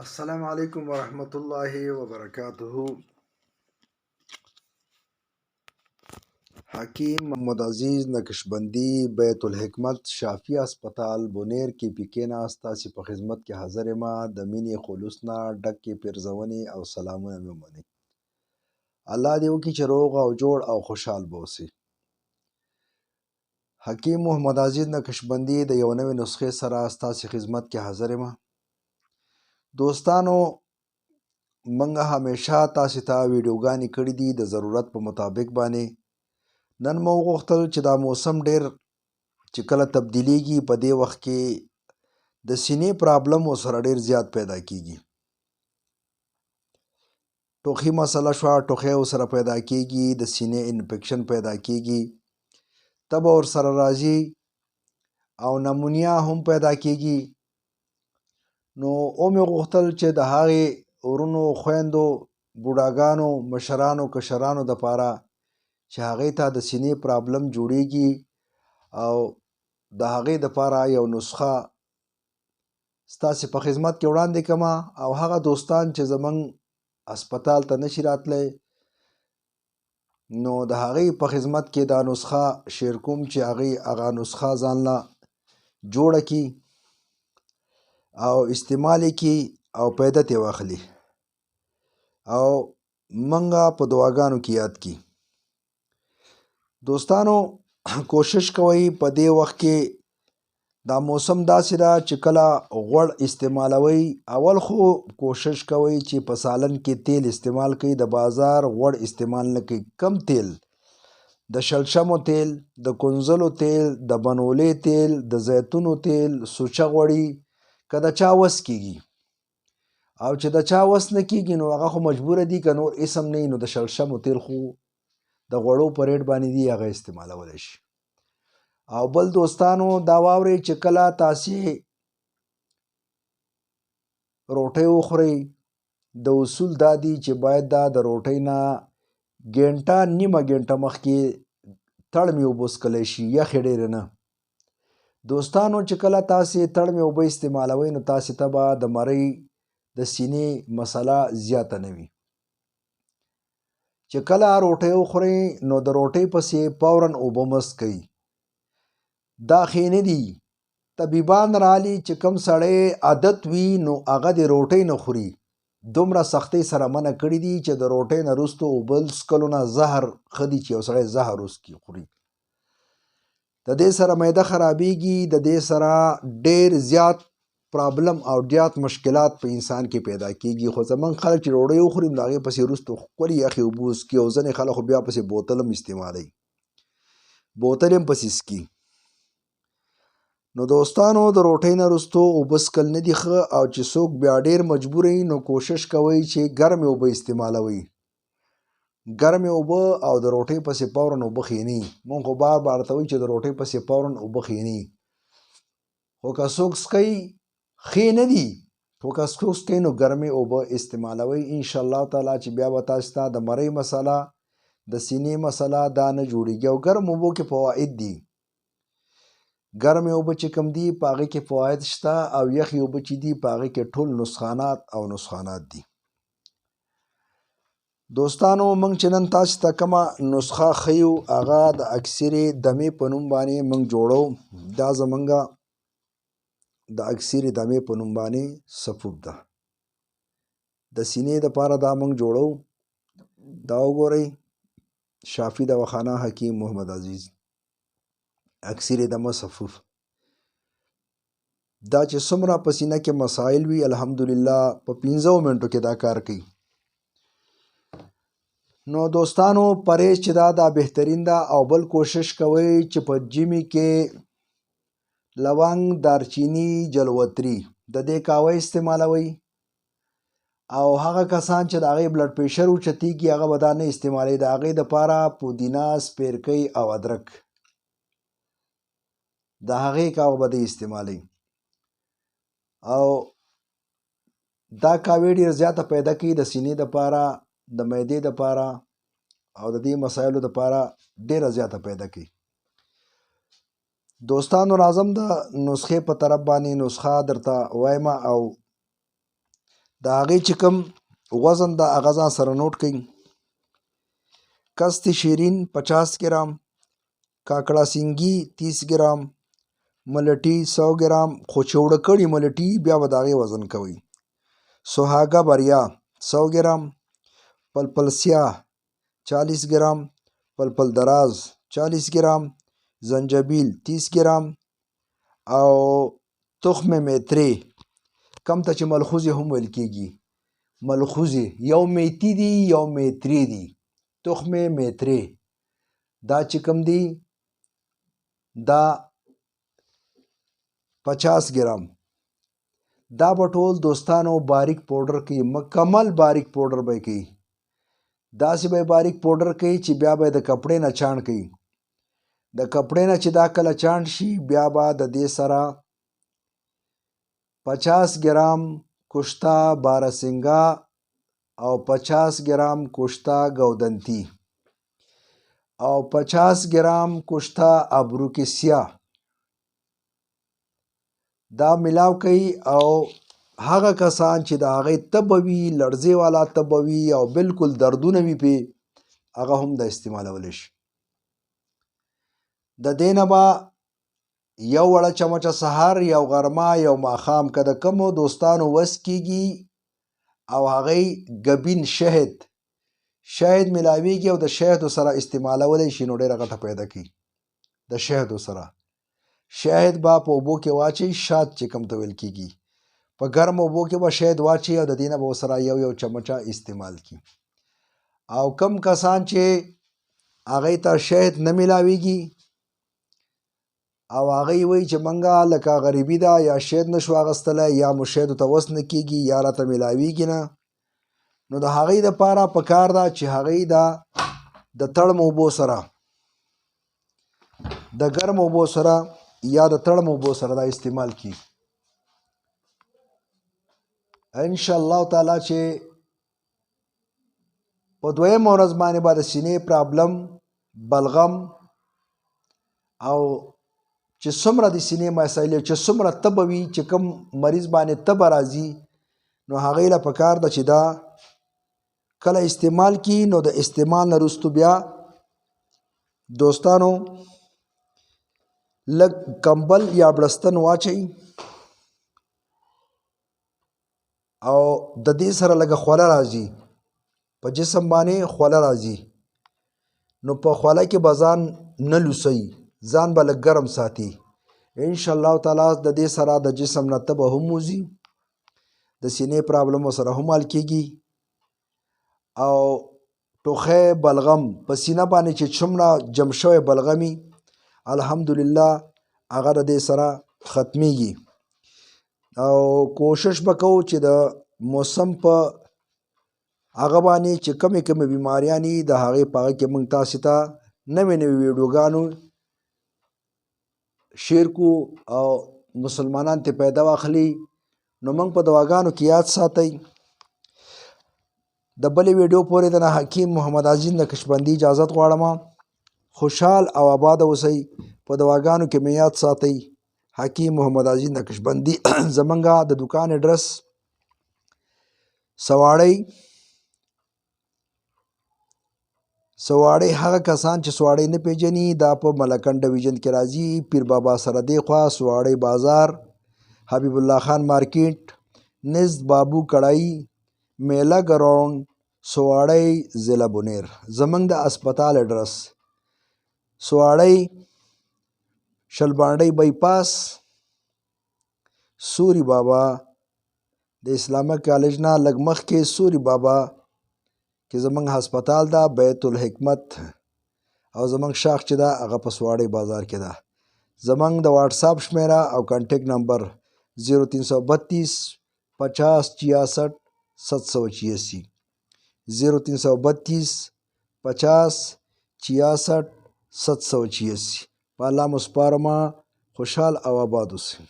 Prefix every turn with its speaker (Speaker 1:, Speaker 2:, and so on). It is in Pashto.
Speaker 1: السلام علیکم ورحمۃ اللہ وبرکاتہ. حکیم محمد عزیز نقشبندی بیت الحکمت شافی اسپتال بونیر کې پکې ناستا چې په خدمت کې حاضر ما د مینې خلوص نه ډکې پیرزونې او سلامونه مې ومني. الله دې وکړي چې روغ او جوړ او خوشحال به اوسئ. حکیم محمد عزیز نقشبندی د یو نوې نسخې سره ستاسې خدمت کې حاضر یم. دوستانو، منګه همیشه تاسې ته ویډیوګانې کړي دي د ضرورت په مطابق باندې. نن مو وغوښتل چې دا موسم ډیر چې کله تبدیلیږي په دې وخت کې د سینې پرابلم ورسره ډیر زیات پیدا کیږي. ټوخي مسله شوه، ټوخی ورسره پیدا کیږي، د سینې انفیکشن پیدا کیږي، تبه ورسره راځي او نمونیا هم پیدا کیږي. نو مې غوښتل چې د هغې ورونو، خویندو، بوډاګانو، مشرانو، کشرانو دپاره چې هغې ته د سینې پرابلم جوړیږي او د هغې دپاره یو نسخه ستاسې په خدمت کې وړاندې کړمه. او هغه دوستان چې زموږ اسپتال ته نشي راتلی نو د هغې په خدمت کې دا نسخه شیر کوم چې هغې هغه نسخه ځان له جوړه کړي او استعمال یې کړي او پیدت یې واخلي او منګه په دعاګانو کې یاد کړي. دوستانو، کوشش کوئ په دې وخت کې دا موسم داسې ده چې کله غوړ استعمالوئ، اول خو کوشش کوئ چې په سالن کې تیل استعمال کړئ، د بازار غوړ استعمال نه کړئ. کم تیل، د شلشمو تیل، د کنزلو تیل، د بنولې تیل، د زیتونو تیل، سوچه غوړي که د چا وس کېږي، او چې د چا وس نه کېږي نو هغه خو مجبوره دي که نور اسم نه وي نو د شلشمو تیل خو د غوړو په ریټ باندې دي، هغه استعمالولی شي. او بل دوستانو دا واورئ چې کله تاسې روټۍ وخورئ، د اصول دا دي چې باید دا د روټۍ نه ګینټه نیمه ګینټه مخکې تړمې اوبه وڅښلی شي، یخې ډېرې نه. دوستانو چې کله تاسې تړمې اوبه استعمالوئ نو تاسې ته به د مرۍ د سینې مسله زیاته نه وي. چې کله روټۍ وخورئ نو د روټۍ پسې فوراً اوبه مه څښئ. دا ښې نه دي. طبیبان راغلي چې کوم سړی عادت وي نو هغه د روټۍ نه خوري، دومره سختۍ سره منع کړي دي چې د روټۍ نه وروسته اوبه څښلو نه زهر ښه دي چې یو سړی زهر خوري. د دې سره معده خرابېږي، د دې سره ډېر زیات پرابلم او زیات مشکلات په انسان کې پیدا کېږي. خو زموږ خلک چې ډوډۍ وخوري نو د هغې پسې وروسته ښکلې یخې اوبه وڅښي او ځینې خلک خو بیا پسې بوتل هم استعمالوي، بوتل هم پسې څښي. نو دوستانو، د روټۍ نه وروسته اوبه څښل نه دي ښه، او چې څوک بیا ډېر مجبور وي نو کوشش کوئ چې ګرمې اوبه استعمالوئ. ګرمې اوبه او د روټۍ پسې فوراً اوبه ښې نه دي. مونږ خو بار بار ورته وایو چې د روټۍ پسې فوراً اوبه ښې نه دي، خو که څوک څښئ ښې نه دي، خو که څوک څښئ نو ګرمې اوبه استعمالوئ. انشاءالله تعالی چې بیا به تاسو ته د مرۍ مسله، د سینې مسله دا نه جوړېږي. او ګرم اوبو کې فواید دي. ګرمې اوبه چې کوم دي په هغې کې فواید شته، او یخې اوبه چې دي په هغې کې ټول نسخانات دي. دوستانو، موږ چې نن تاسو ته کومه نسخه ښیو هغه د اکسرې دمې په نوم باندې موږ جوړو. دا زموږ د اکسرې دمې په نوم باندې سفوب ده. د سینې دپاره دا موږ جوړو. دا وګورئ، شافي دواخانه حکیم محمد عزیز اکسرې دمه سفوف. دا چې څومره په سینه کې مسایل وي الحمدلله په 15 منټو کې دا کار کوي. نو دوستانو، پرهیز چې دا بهترین ده. او بل کوشش کوئ چې په ژمي کې لونګ، دارچینی، جلوتري د دې قهوه استعمالوئ. او هغه کسان چې د هغې بلډ پریشر اوچتېږي هغه به دا نه استعمالوي. د هغې دپاره پودینه، سپیرکۍ او ادرک د هغې قهوه به دی استعمالوي. او دا قهوې ډېر زیاته پیدا کوي د سینې دپاره، د معدې دپاره او د دې مسایلو دپاره ډېره زیاته پیدا کوي. دوستانو، راځم د نسخې په طرف باندې نسخه درته وایم. او د هغې چې کوم وزن ده هغه ځان سره نوټ کړئ. کست شیرین 50 گرام، کاکڑا سینګي 30 گرام، ملټي 100 گرام، خو چې وړه کړي ملټي بیا به د هغې وزن کوئ. سوهاګه بریا 100 گرام، پلپل سیاه 40 گرام، پلپل دراز 40 گرام، زنجبیل 30 گرام او تخم میترې کم ته چې ملخوزې هم ویل کېږي. ملخوزې یو میتي دي یو میترې دي. تخم میترې دا چې کوم دی دا 50 گرام. دا به ټول دوستانو باریک پوډر کوي، مکمل باریک پوډر به کوي. داسې به باریک پوډر کوي چې بیا به د کپړې نه چاڼ کوي. د کپړې نه چې دا کله چاڼ شي بیا به د دې سره 50 گرام کشته بارسنگا او 50 گرام کشته گودنتی او 50 گرام کشته ابروک سیاه دا ملاو کوي. او هغه کسان چې د هغې تبه وي، لړزې والا تبه وي او بالکل دردونه وي پې، هغه هم د استعمالولی شي. د دې نه به یو وړه چمچه سهار، یو غرمه، یو ماښام که د کومو دوستانو وس کېږي او هغې ګبین شهد ملاویږي او د شهدو سره استعمالولی شي نو ډېره ګټه پیدا کوي. د شهدو سره شهد به په اوبو کې واچوي، شات چې کوم ته ویل کېږي، په ګرم اوبو کې به شهد واچوي او د دې نه به ورسره یو چمچه استعمال کړي. او کم کسان چې هغې ته شهد نه ملاویږي او هغې وایي چې منګه لکه غریبي ده یا شهد نشو اخیستلی یا مو شهدو ته وس نه کېږي یا راته ملاویږي نه، نو د هغې دپاره پکار ده چې هغې د تړم اوبو سره، د ګرم اوبو سره یا د تړم اوبو سره دا استعمال کړي. انشاءالله تعالی چې په دویم ورځ باندې به د سینې پرابلم، بلغم او چې څومره د سینې مسایل چې څومره تبه وي، چې کوم مریض باندې تبه راځي نو هغې له پکار ده چې دا کله استعمال کړي نو د استعمال نه وروستو بیا دوستانو لږ کمبل یا بړستن واچوي او د دې سره لږه خوله راځي، په جسم باندې خوله راځي، نو په خوله کې به ځان نه لوسوي، ځان به لږ ګرم ساتي. انشاءالله تعالی د دې سره د جسم نه تبه هم وځي، د سینې پرابلم سره هم حل کېږي. او ټوخی، بلغم په سینه باندې چې څومره جم شوی بلغمي الحمدلله هغه د دې سره ختمیږي. او کوشش به کوو چې د موسم په هغه باندې چې کمې بیماریانې د هغې په هغه کې موږ تاسې ته نوې ویډیوګانو شیر کو او مسلمانان ته پیدا واخلي. نو موږ په دواګانو کې یاد ساتئ. د بلې ویډیو پورې د حکیم محمد عزیز نقشبندي اجازت غواړم. خوشحال او آباد اوسئ. په دواګانو کې مې یاد ساتئ. حکیم محمد عزیز نقشبندي. زمونږ د دکان اډرس سواړی هغه کسان چې سواړی نه پیژني دا په ملکنډ ډویژن کې راځي، پیر بابا سره دی خوا سواړی بازار، حبیب الله خان مارکیټ، نزد بابو کړائی، میله ګراوند، سواړی ضلع بونیر. زمونږ د اسپتال اډرس سواړی شلبانډی بایپاس، سوری بابا د اسلامي کالج نه لږ مخکې سوری بابا کې زمونږ هسپتال ده، بیت الحکمت. او زمونږ شاخ چې ده هغه په سواړی بازار کې ده. زمونږ د واټساپ شمیره او کانټیکټ نمبر 0332 50 66 786 0332 50 66 786. په الله مو سپارم. خوشحال او آباد اوسئ.